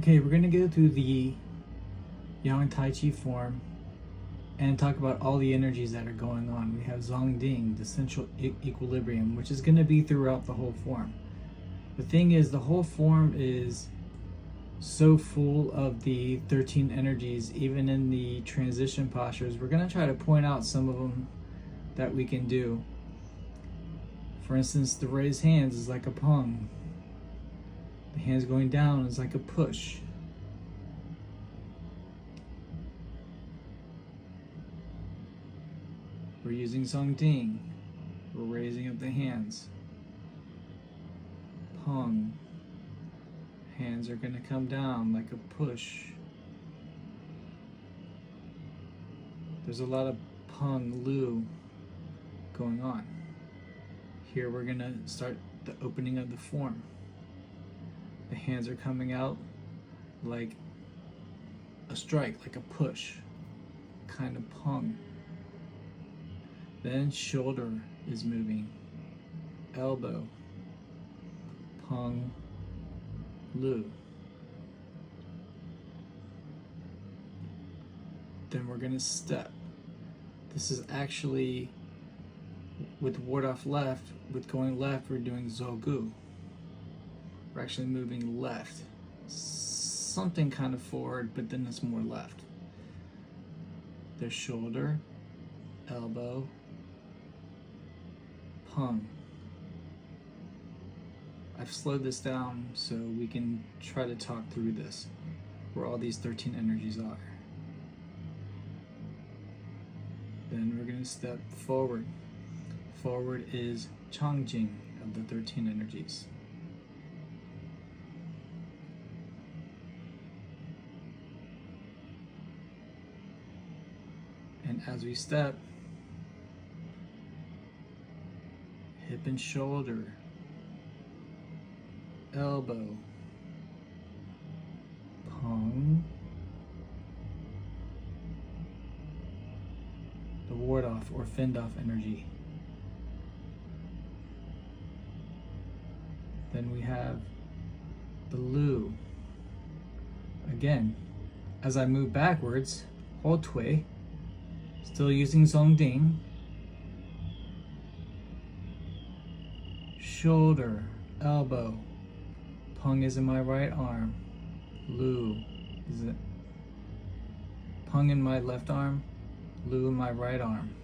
Okay, we're going to go through the Yang Tai Chi form and talk about all the energies that are going on. We have Zhong Ding, the central equilibrium, which is going to be throughout the whole form. The thing is, the whole form is so full of the 13 energies, even in the transition postures. We're going to try to point out some of them that we can do. For instance, the raised hands is like a Pung. The hands going down is like a push. We're using Zhong Ding. We're raising up the hands. Pung. Hands are going to come down like a push. There's a lot of Pung Lieh going on. Here we're going to start the opening of the form. The hands are coming out like a strike, like a push, kind of Pung. Then shoulder is moving, elbow, Pung, Lieh. Then we're going to step. This is actually, with ward off left, with going left, we're doing Zhou. We're actually moving left. Something kind of forward, but then it's more left. There's shoulder, elbow, Pung. I've slowed this down so we can try to talk through this, where all these 13 energies are. Then we're going to step forward. Forward is chang of the 13 energies. And as we step, hip and shoulder, elbow, Pung, the ward off or fend off energy. Then we have the Lieh. Again, as I move backwards, hold Twei, still using Zhong Ding, shoulder, elbow, Pung is in my right arm, Lieh is it? Pung in my left arm, Lieh in my right arm.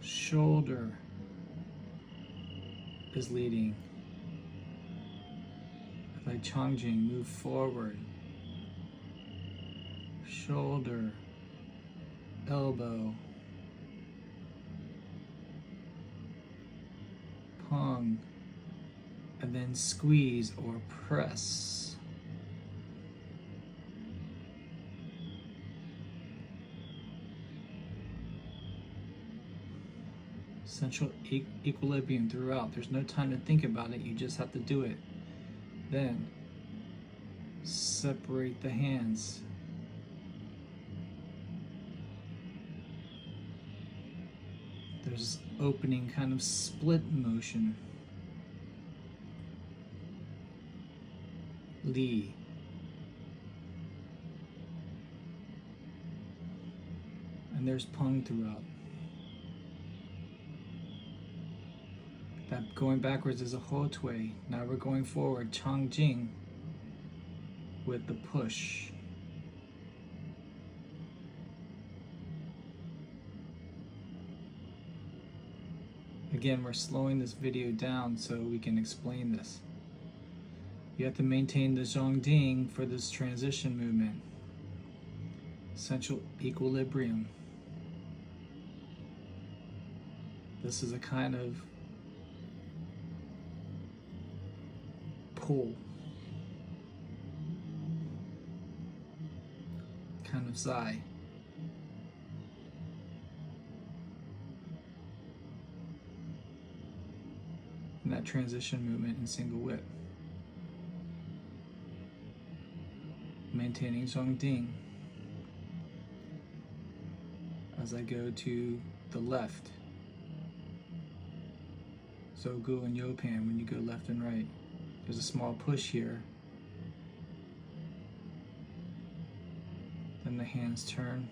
Shoulder is leading. Like Changjing, move forward. Shoulder, elbow, Pung, and then squeeze or press. Central equilibrium throughout. There's no time to think about it, you just have to do it. Then separate the hands. There's opening, kind of split motion. Lieh. And there's Pung throughout. That going backwards is a Ho Twei. Now we're going forward, Changjing, with the push. Again, we're slowing this video down so we can explain this. You have to maintain the Zhong Ding for this transition movement. Central equilibrium. This is a kind of pull, kind of Tsai. And that transition movement in single whip. Maintaining Zhong Ding. as I go to the left. So Gu and Yopan when you go left and right. There's a small push here. Then the hands turn.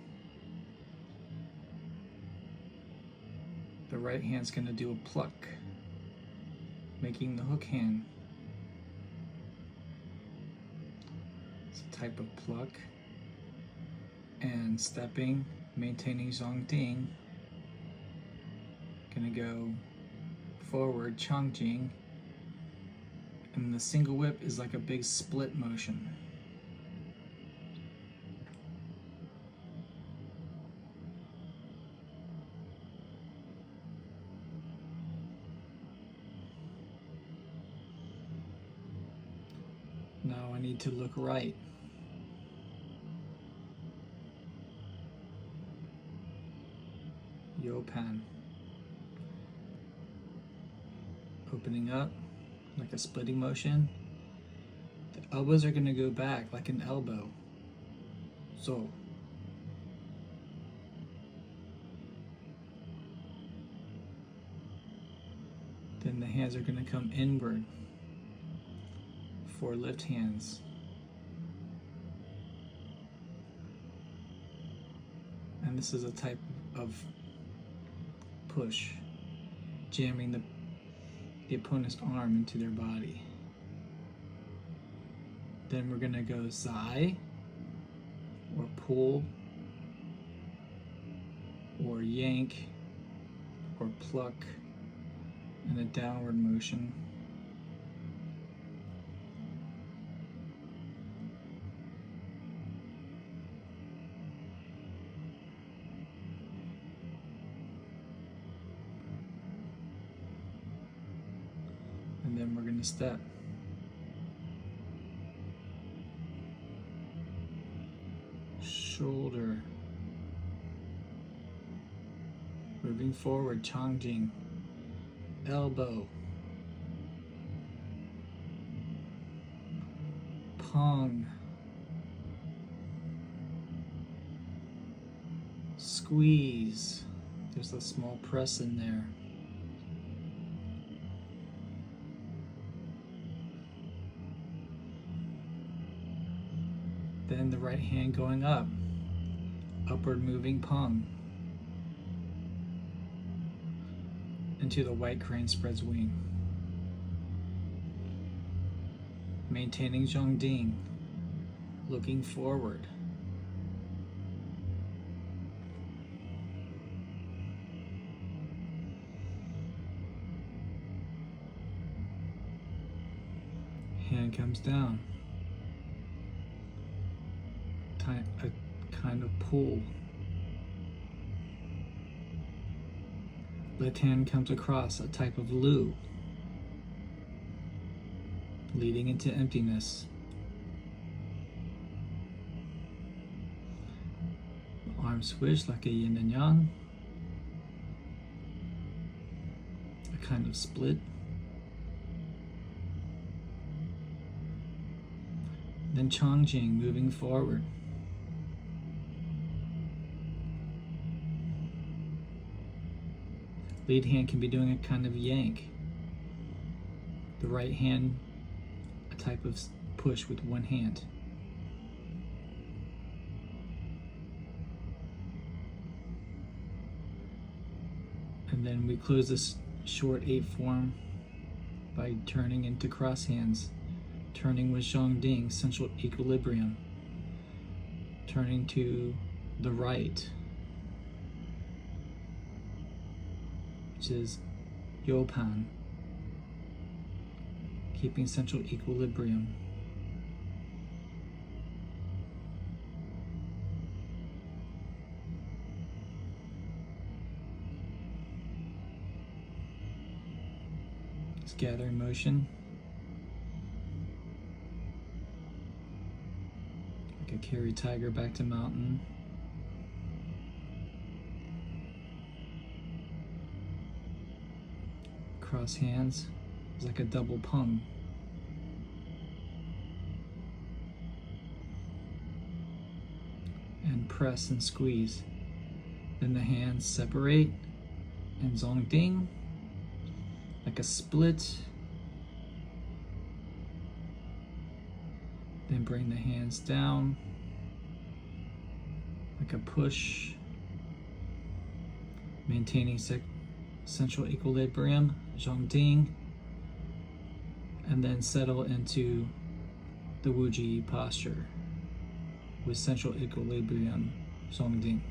The right hand's going to do a pluck, making the hook hand. It's a type of pluck. And stepping, maintaining Zhong Ding. Gonna go forward, chang. And the single whip is like a big split motion. Now I need to look right. Yopan. Opening up like a splitting motion. The elbows are going to go back like an elbow. Zhou. Then the hands are going to come inward for lift hands. And this is a type of push, jamming the opponent's arm into their body. Then we're gonna go Tsai, or pull, or yank, or pluck, in a downward motion. And then we're going to step. Shoulder. Moving forward, chang. Elbow. Pung. Squeeze. There's a small press in there. Then the right hand going up, upward moving Pung into the white crane spreads wing. Maintaining Zhong Ding, looking forward. Hand comes down. A kind of pull. Left hand comes across, a type of Lieh, leading into emptiness. The arms switch like a yin and yang, a kind of split. Then chang moving forward. Lead hand can be doing a kind of yank. The right hand, a type of push with one hand. And then we close this short 8 form by turning into cross hands. Turning with Zhong Ding, central equilibrium. Turning to the right, which is Yopan, keeping central equilibrium. It's gathering motion. Like a carry tiger back to mountain. Cross hands is like a double Pung. And press and squeeze. Then the hands separate in Zhong Ding, like a split. Then bring the hands down, like a push, maintaining central equilibrium, Zhong Ding, and then settle into the Wuji posture with central equilibrium, Zhong Ding.